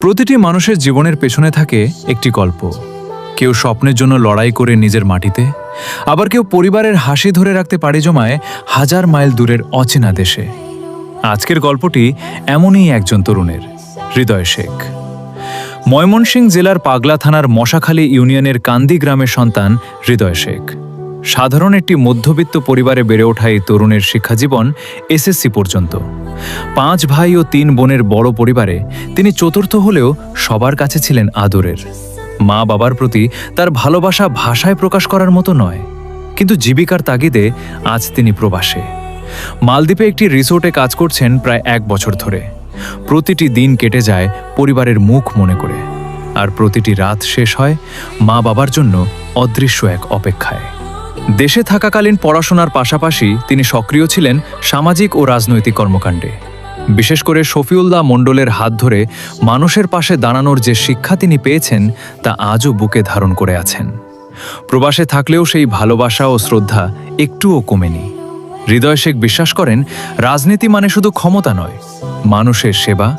প্রতিটি মানুষের জীবনের পেছনে থাকে একটি গল্প। কেউ স্বপ্নের জন্য লড়াই করে নিজের মাটিতে, আবার কেউ পরিবারের হাসি ধরে রাখতে পাড়ি জমায় হাজার মাইল দূরের অচেনা দেশে। আজকের গল্পটি এমনই একজন তরুণের, হৃদয় শেখ। ময়মনসিংহ জেলার পাগলা থানার মশাখালী ইউনিয়নের কান্দি গ্রামের সন্তান হৃদয় শেখ। সাধারণ একটি মধ্যবিত্ত পরিবারে বেড়ে ওঠা এই তরুণের শিক্ষাজীবন এসএসসি পর্যন্ত। 5 ভাই ও 3 বোনের বড় পরিবারে তিনি চতুর্থ হলেও সবার কাছে ছিলেন আদরের। মা বাবার প্রতি তার ভালোবাসা ভাষায় প্রকাশ করার মতো নয়, কিন্তু জীবিকার তাগিদে আজ তিনি প্রবাসে। মালদ্বীপে একটি রিসোর্টে কাজ করছেন প্রায় 1 বছর ধরে। প্রতিটি দিন কেটে যায় পরিবারের মুখ মনে করে, আর প্রতিটি রাত শেষ হয় মা বাবার জন্য অদৃশ্য এক অপেক্ষায়। দেশে থাকাকালীন পড়াশোনার পাশাপাশি তিনি সক্রিয় ছিলেন সামাজিক ও রাজনৈতিক কর্মকাণ্ডে। বিশেষ করে শফিউল্লাহ মণ্ডলের হাত ধরে মানুষের পাশে দাঁড়ানোর যে শিক্ষা তিনি পেয়েছেন তা আজও বুকে ধারণ করে আছেন। প্রবাসে থাকলেও সেই ভালোবাসা ও শ্রদ্ধা একটুও কমেনি। হৃদয় শেখ বিশ্বাস করেন, রাজনীতি মানে শুধু ক্ষমতা নয়, মানুষের সেবা,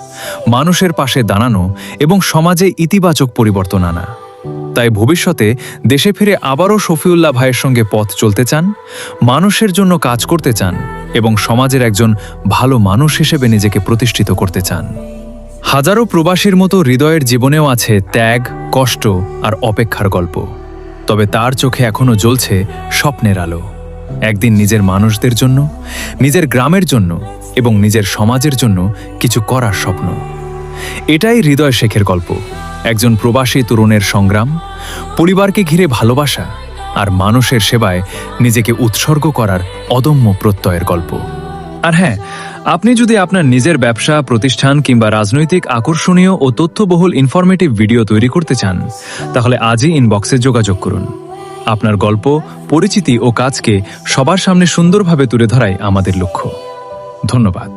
মানুষের পাশে দাঁড়ানো এবং সমাজে ইতিবাচক পরিবর্তন আনা। তাই ভবিষ্যতে দেশে ফিরে আবারও শফিউল্লাহ ভাইয়ের সঙ্গে পথ চলতে চান, মানুষের জন্য কাজ করতে চান এবং সমাজের একজন ভালো মানুষ হিসেবে নিজেকে প্রতিষ্ঠিত করতে চান। হাজারো প্রবাসীর মতো হৃদয়ের জীবনেও আছে ত্যাগ, কষ্ট আর অপেক্ষার গল্প। তবে তার চোখে এখনো জ্বলছে স্বপ্নের আলো। একদিন নিজের মানুষদের জন্য, নিজের গ্রামের জন্য এবং নিজের সমাজের জন্য কিছু করার স্বপ্ন। এটাই হৃদয় শেখের গল্প। একজন প্রবাসী তরুণের সংগ্রাম, পরিবারকে ঘিরে ভালোবাসা আর মানুষের সেবায় নিজেকে উৎসর্গ করার অদম্য প্রত্যয়ের গল্প। আর হ্যাঁ, আপনি যদি আপনার নিজের ব্যবসা, প্রতিষ্ঠান কিংবা রাজনৈতিক আকর্ষণীয় ও তথ্যবহুল ইনফরমেটিভ ভিডিও তৈরি করতে চান, তাহলে আজই ইনবক্সে যোগাযোগ করুন। আপনার গল্প, পরিচিতি ও কাজকে সবার সামনে সুন্দরভাবে তুলে ধরাই আমাদের লক্ষ্য। ধন্যবাদ।